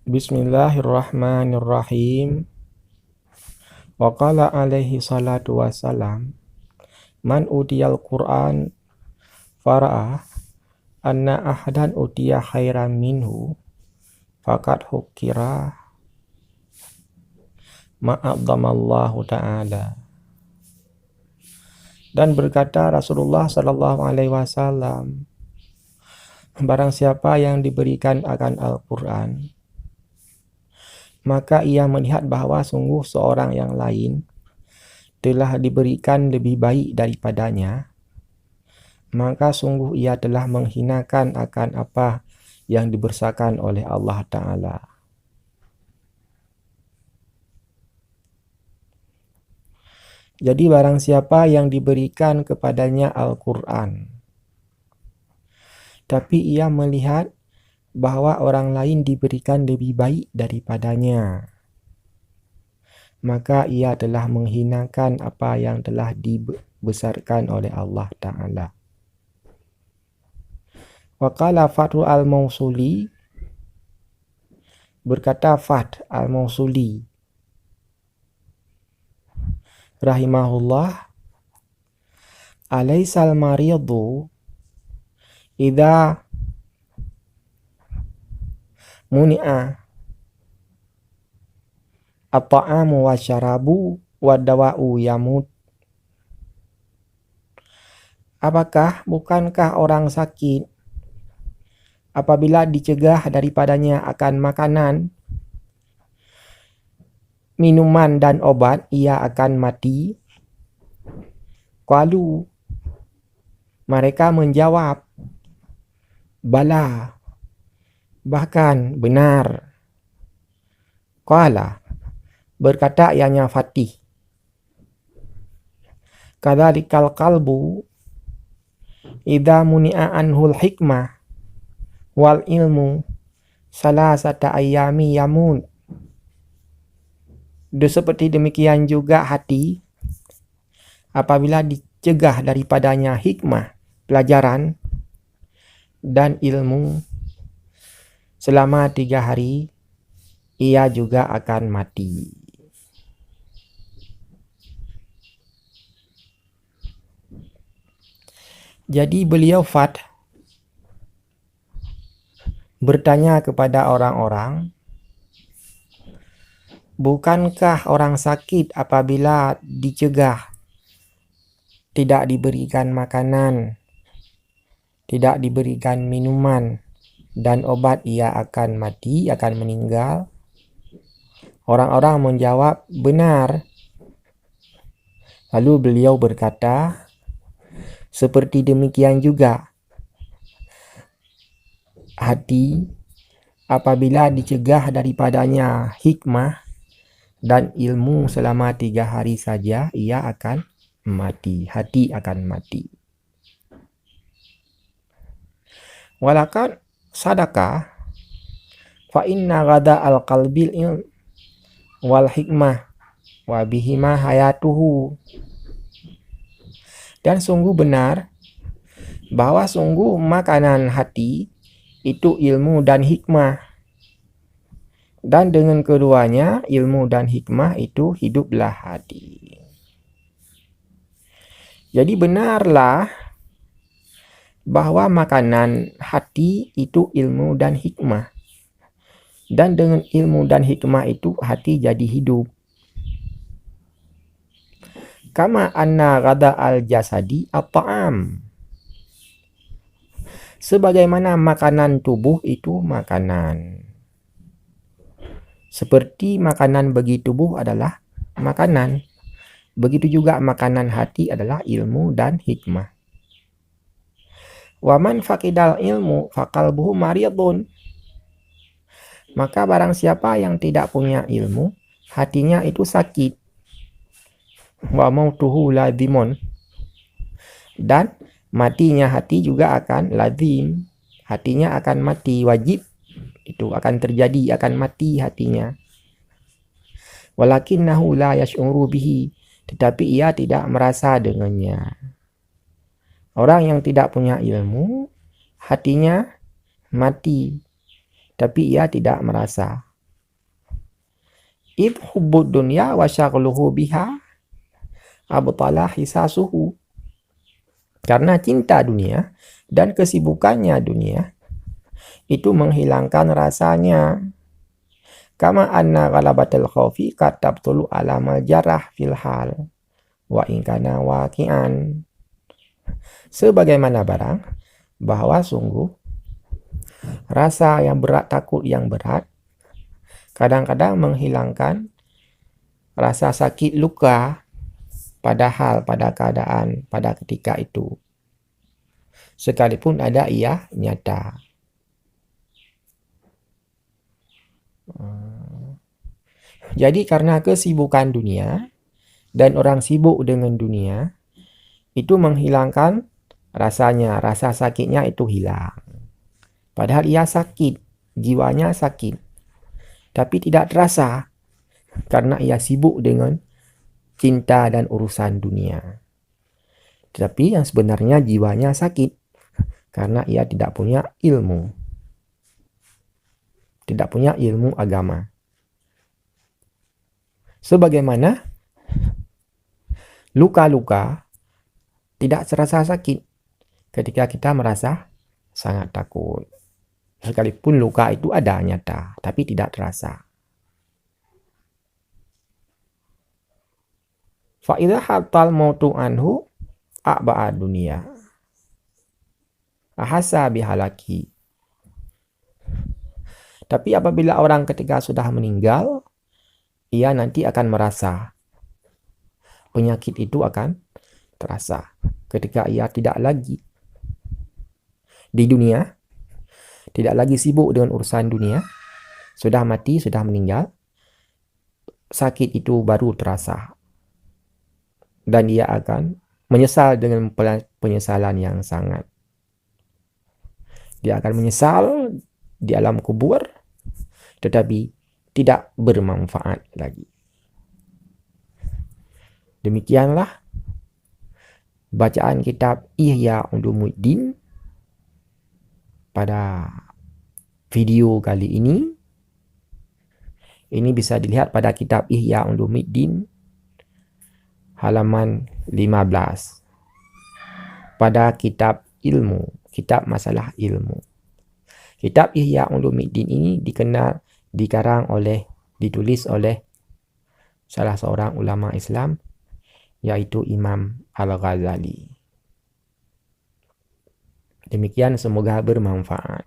Bismillahirrahmanirrahim. Wa qala alaihi salatu wassalam, man utiyal Qur'an fara'a anna ahadan utiya khairan minhu faqad hukira ma'adzamallahu ta'ala. Dan berkata Rasulullah sallallahu alaihi wasallam, barang siapa yang diberikan akan Al-Qur'an, maka ia melihat bahwa sungguh seorang yang lain telah diberikan lebih baik daripadanya, maka sungguh ia telah menghinakan akan apa yang dibersakan oleh Allah Ta'ala. Jadi barang siapa yang diberikan kepadanya Al-Quran, tapi ia melihat bahwa orang lain diberikan lebih baik daripadanya, maka ia telah menghinakan apa yang telah dibesarkan oleh Allah Ta'ala. Wa qala Fathul al-Mausuli, berkata Fath al-Mausuli rahimahullah, alaisal maridu idza muni'a at-ta'amu wa syarabu wa dawa'u yamut. Bukankah orang sakit apabila dicegah daripadanya akan makanan, minuman dan obat, ia akan mati? Qalu, mereka menjawab, bala, bahkan benar. Qala, berkata ianya Fatih, kadzalikal qalbu idza muni'a anhul hikmah wal ilmu salasata ayami yamun. Seperti demikian juga hati apabila dicegah daripadanya hikmah, pelajaran dan ilmu selama 3 hari, ia juga akan mati. Jadi beliau Fath bertanya kepada orang-orang, bukankah orang sakit apabila dicegah, tidak diberikan makanan, tidak diberikan minuman dan obat, ia akan mati, akan meninggal? Orang-orang menjawab, benar. Lalu beliau berkata, seperti demikian juga hati apabila dicegah daripadanya hikmah dan ilmu selama 3 hari saja, ia akan mati, hati akan mati. Walakan sadaqah fa inna ghada al-qalbil ilm wal hikmah wa bihima hayatuhu. Dan sungguh benar bahwa sungguh makanan hati itu ilmu dan hikmah, dan dengan keduanya, ilmu dan hikmah itu, hiduplah hati. Jadi benarlah bahwa makanan hati itu ilmu dan hikmah, dan dengan ilmu dan hikmah itu hati jadi hidup. Kama anna ghada al-jasadi at-ta'am. Sebagaimana makanan tubuh itu makanan, seperti makanan bagi tubuh adalah makanan, begitu juga makanan hati adalah ilmu dan hikmah. Wa man faqidal ilmu faqalbuhu maridun. Maka barang siapa yang tidak punya ilmu, hatinya itu sakit. Wa mautuhu lazimun. Dan matinya hati juga akan lazim. Hatinya akan mati, wajib. Itu akan terjadi, akan mati hatinya. Walakinnahu la yash'uru bihi. Tetapi ia tidak merasa dengannya. Orang yang tidak punya ilmu, hatinya mati, tapi ia tidak merasa. id hubbud dunya wa syaghluhu biha abtala hisasuhu. Karena cinta dunia dan kesibukannya dunia itu menghilangkan rasanya. Kama anna ghalabatul khaufi qad tabtulu alamal jarah fil hal wa in kana waqi'an. Sebagaimana barang bahwa sungguh rasa yang berat, takut yang berat kadang-kadang menghilangkan rasa sakit luka pada keadaan pada ketika itu, sekalipun ada ia nyata. Jadi karena kesibukan dunia dan orang sibuk dengan dunia itu menghilangkan rasanya, rasa sakitnya itu hilang. Padahal ia sakit, jiwanya sakit, tapi tidak terasa karena ia sibuk dengan cinta dan urusan dunia. Tetapi yang sebenarnya jiwanya sakit karena ia tidak punya ilmu. Tidak punya ilmu agama. Sebagaimana luka-luka tidak terasa sakit ketika kita merasa sangat takut. Sekalipun luka itu ada nyata, tapi tidak terasa. Fa'idha hatal mautu anhu a'ba'a dunia ahasa bihalaki. Tapi apabila orang ketika sudah meninggal, ia nanti akan merasa penyakit itu akan terasa ketika ia tidak lagi di dunia, tidak lagi sibuk dengan urusan dunia, sudah mati, sudah meninggal, sakit itu baru terasa. Dan dia akan menyesal dengan penyesalan yang sangat. Dia akan menyesal di alam kubur, tetapi tidak bermanfaat lagi. Demikianlah bacaan kitab Ihya Ulumuddin pada video kali ini. Ini bisa dilihat pada kitab Ihya Ulumuddin halaman 15. Pada kitab ilmu, kitab masalah ilmu. Kitab Ihya Ulumuddin ini ditulis oleh salah seorang ulama Islam, yaitu Imam Al-Ghazali. Demikian, semoga bermanfaat.